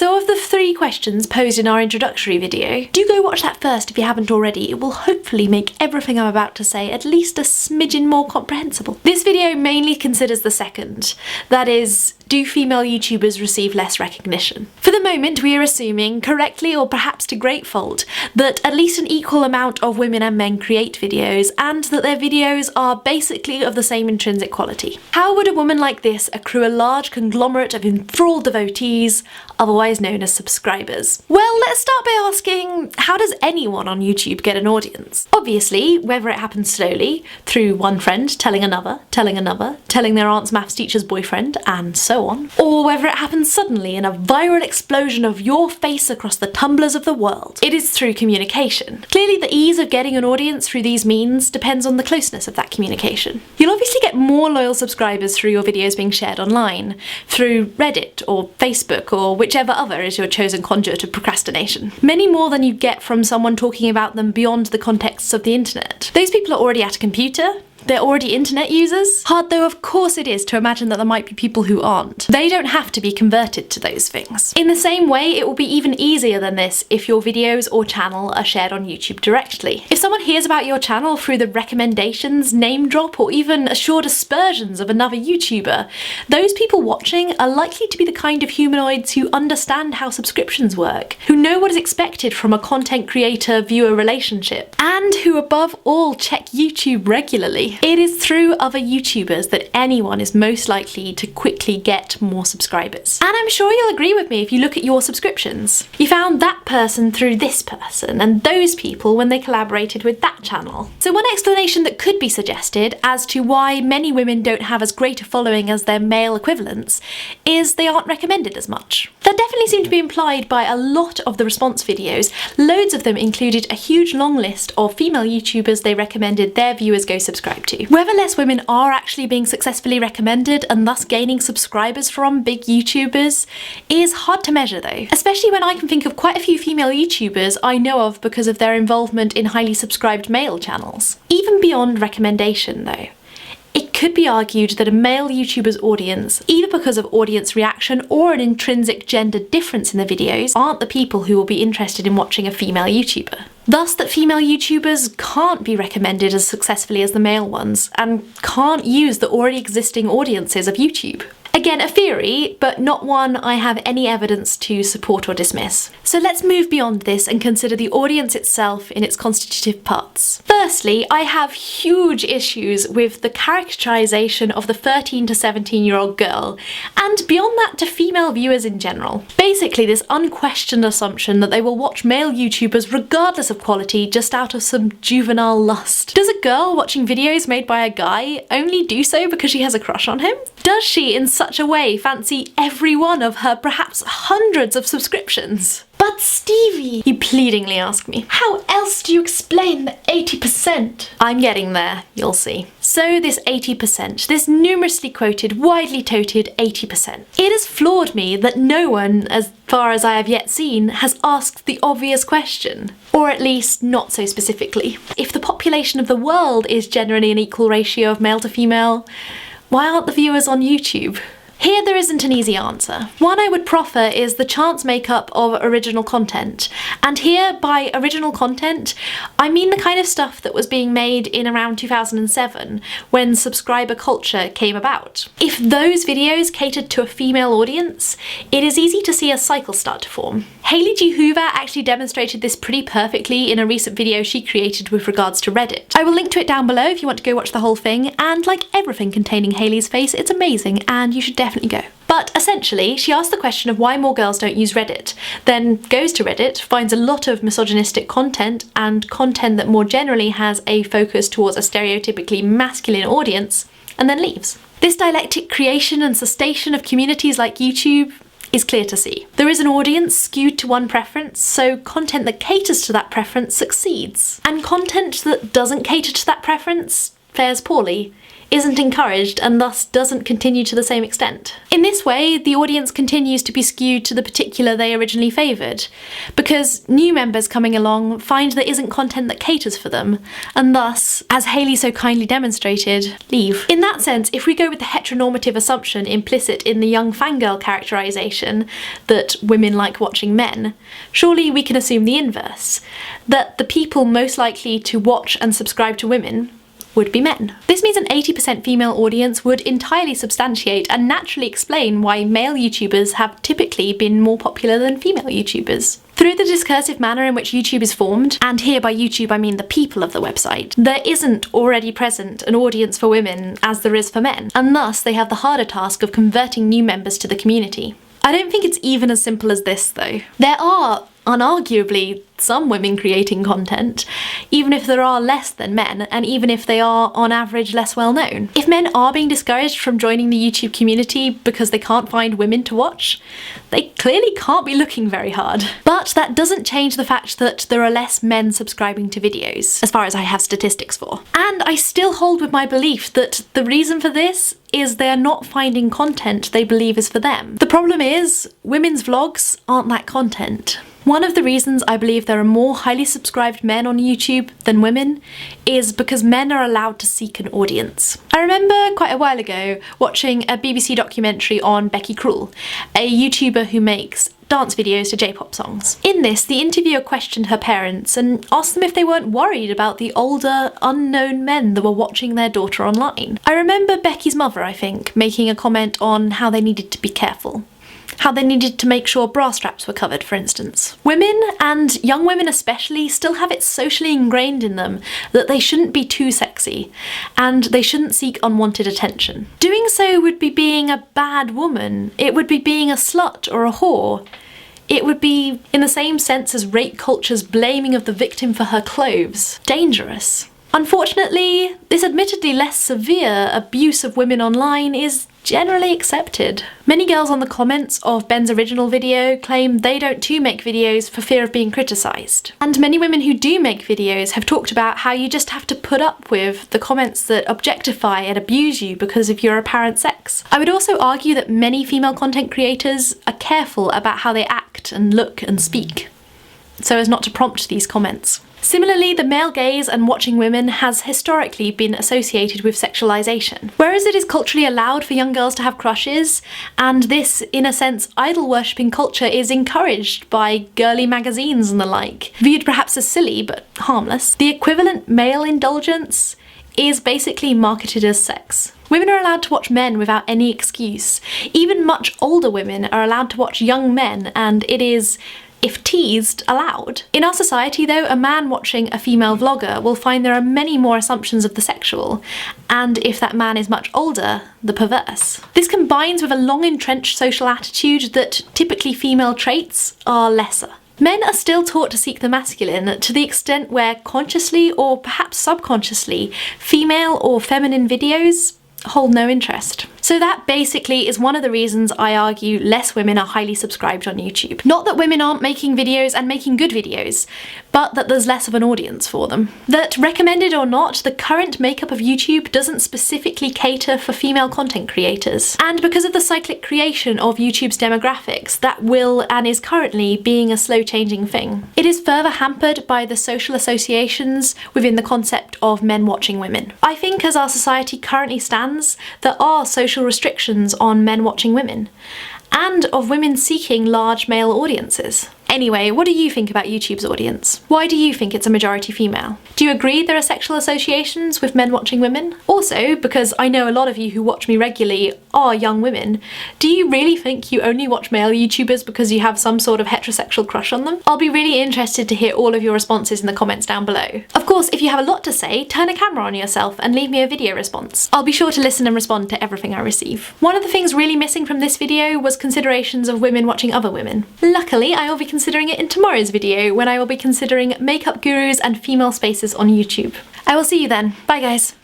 So of the 3 questions posed in our introductory video, do go watch that first if you haven't already. It will hopefully make everything I'm about to say at least a smidgen more comprehensible. This video mainly considers the second, that is, do female YouTubers receive less recognition? For the moment, we are assuming, correctly or perhaps to great fault, that at least an equal amount of women and men create videos and that their videos are basically of the same intrinsic quality. How would a woman like this accrue a large conglomerate of enthralled devotees, otherwise known as subscribers? Well, let's start by asking, how does anyone on YouTube get an audience? Obviously, whether it happens slowly, through one friend telling another, telling their aunt's maths teacher's boyfriend, and so on, or whether it happens suddenly in a viral explosion of your face across the tumblers of the world. It is through communication. Clearly, the ease of getting an audience through these means depends on the closeness of that communication. You'll obviously get more loyal subscribers through your videos being shared online, through Reddit or Facebook or whichever other is your chosen conduit of procrastination. Many more than you get from someone talking about them beyond the contexts of the internet. Those people are already at a computer. They're already internet users. Hard though of course it is to imagine that there might be people who aren't. They don't have to be converted to those things. In the same way, it will be even easier than this if your videos or channel are shared on YouTube directly. If someone hears about your channel through the recommendations, name drop, or even assured aspersions of another YouTuber, those people watching are likely to be the kind of humanoids who understand how subscriptions work, who know what is expected from a content creator-viewer relationship, and who above all check YouTube regularly. It is through other YouTubers that anyone is most likely to quickly get more subscribers. And I'm sure you'll agree with me if you look at your subscriptions. You found that person through this person, and those people when they collaborated with that channel. So one explanation that could be suggested as to why many women don't have as great a following as their male equivalents is they aren't recommended as much. That definitely seemed to be implied by a lot of the response videos. Loads of them included a huge long list of female YouTubers they recommended their viewers go subscribe to. Whether less women are actually being successfully recommended and thus gaining subscribers from big YouTubers is hard to measure though, especially when I can think of quite a few female YouTubers I know of because of their involvement in highly subscribed male channels. Even beyond recommendation though, it could be argued that a male YouTuber's audience, either because of audience reaction or an intrinsic gender difference in the videos, aren't the people who will be interested in watching a female YouTuber. Thus that female YouTubers can't be recommended as successfully as the male ones, and can't use the already existing audiences of YouTube. Again, a theory, but not one I have any evidence to support or dismiss. So let's move beyond this and consider the audience itself in its constitutive parts. Firstly, I have huge issues with the characterization of the 13 to 17-year-old girl, and beyond that to female viewers in general. Basically, this unquestioned assumption that they will watch male YouTubers regardless of quality just out of some juvenile lust. Does a girl watching videos made by a guy only do so because she has a crush on him? Does she in such a way fancy every one of her perhaps hundreds of subscriptions? But Stevie, you pleadingly ask me, how else do you explain the 80%? I'm getting there, you'll see. So this 80%, this numerously quoted, widely touted 80%. It has floored me that no one, as far as I have yet seen, has asked the obvious question. Or at least not so specifically. If the population of the world is generally an equal ratio of male to female, why aren't the viewers on YouTube? Here there isn't an easy answer. One I would proffer is the chance makeup of original content. And here, by original content, I mean the kind of stuff that was being made in around 2007, when subscriber culture came about. If those videos catered to a female audience, it is easy to see a cycle start to form. Hailey G. Hoover actually demonstrated this pretty perfectly in a recent video she created with regards to Reddit. I will link to it down below if you want to go watch the whole thing, and like everything containing Hailey's face, it's amazing and you should definitely go. But essentially, she asked the question of why more girls don't use Reddit, then goes to Reddit, finds a lot of misogynistic content and content that more generally has a focus towards a stereotypically masculine audience, and then leaves. This dialectic creation and sustation of communities like YouTube is clear to see. There is an audience skewed to one preference, so content that caters to that preference succeeds. And content that doesn't cater to that preference fares poorly, isn't encouraged and thus doesn't continue to the same extent. In this way, the audience continues to be skewed to the particular they originally favoured, because new members coming along find there isn't content that caters for them, and thus, as Hayley so kindly demonstrated, leave. In that sense, if we go with the heteronormative assumption implicit in the young fangirl characterisation that women like watching men, surely we can assume the inverse, that the people most likely to watch and subscribe to women would be men. This means an 80% female audience would entirely substantiate and naturally explain why male YouTubers have typically been more popular than female YouTubers. Through the discursive manner in which YouTube is formed, and here by YouTube I mean the people of the website, there isn't already present an audience for women as there is for men, and thus they have the harder task of converting new members to the community. I don't think it's even as simple as this though. There are unarguably some women creating content, even if there are less than men, and even if they are on average less well known. If men are being discouraged from joining the YouTube community because they can't find women to watch, they clearly can't be looking very hard. But that doesn't change the fact that there are less men subscribing to videos, as far as I have statistics for. And I still hold with my belief that the reason for this is they are not finding content they believe is for them. The problem is, women's vlogs aren't that content. One of the reasons I believe there are more highly subscribed men on YouTube than women is because men are allowed to seek an audience. I remember quite a while ago watching a BBC documentary on Becky Cruel, a YouTuber who makes dance videos to J-pop songs. In this, the interviewer questioned her parents and asked them if they weren't worried about the older, unknown men that were watching their daughter online. I remember Becky's mother, I think, making a comment on how they needed to be careful. How they needed to make sure bra straps were covered, for instance. Women, and young women especially, still have it socially ingrained in them that they shouldn't be too sexy, and they shouldn't seek unwanted attention. Doing so would be being a bad woman. It would be being a slut or a whore. It would be, in the same sense as rape culture's blaming of the victim for her clothes, dangerous. Unfortunately, this admittedly less severe abuse of women online is generally accepted. Many girls on the comments of Ben's original video claim they don't too make videos for fear of being criticised. And many women who do make videos have talked about how you just have to put up with the comments that objectify and abuse you because of your apparent sex. I would also argue that many female content creators are careful about how they act and look and speak, so as not to prompt these comments. Similarly, the male gaze and watching women has historically been associated with sexualization. Whereas it is culturally allowed for young girls to have crushes, and this, in a sense, idol-worshipping culture is encouraged by girly magazines and the like, viewed perhaps as silly but harmless, the equivalent male indulgence is basically marketed as sex. Women are allowed to watch men without any excuse. Even much older women are allowed to watch young men, and it is, if teased, allowed. In our society though, a man watching a female vlogger will find there are many more assumptions of the sexual, and if that man is much older, the perverse. This combines with a long entrenched social attitude that typically female traits are lesser. Men are still taught to seek the masculine to the extent where consciously or perhaps subconsciously, female or feminine videos hold no interest. So that basically is one of the reasons I argue less women are highly subscribed on YouTube. Not that women aren't making videos and making good videos, but that there's less of an audience for them. That, recommended or not, the current makeup of YouTube doesn't specifically cater for female content creators. And because of the cyclic creation of YouTube's demographics, that will and is currently being a slow changing thing. It is further hampered by the social associations within the concept of men watching women. I think as our society currently stands, there are social restrictions on men watching women, and of women seeking large male audiences. Anyway, what do you think about YouTube's audience? Why do you think it's a majority female? Do you agree there are sexual associations with men watching women? Also, because I know a lot of you who watch me regularly are young women, do you really think you only watch male YouTubers because you have some sort of heterosexual crush on them? I'll be really interested to hear all of your responses in the comments down below. Of course, if you have a lot to say, turn a camera on yourself and leave me a video response. I'll be sure to listen and respond to everything I receive. One of the things really missing from this video was considerations of women watching other women. Luckily, I will be considering it in tomorrow's video when I will be considering makeup gurus and female spaces on YouTube. I will see you then. Bye guys.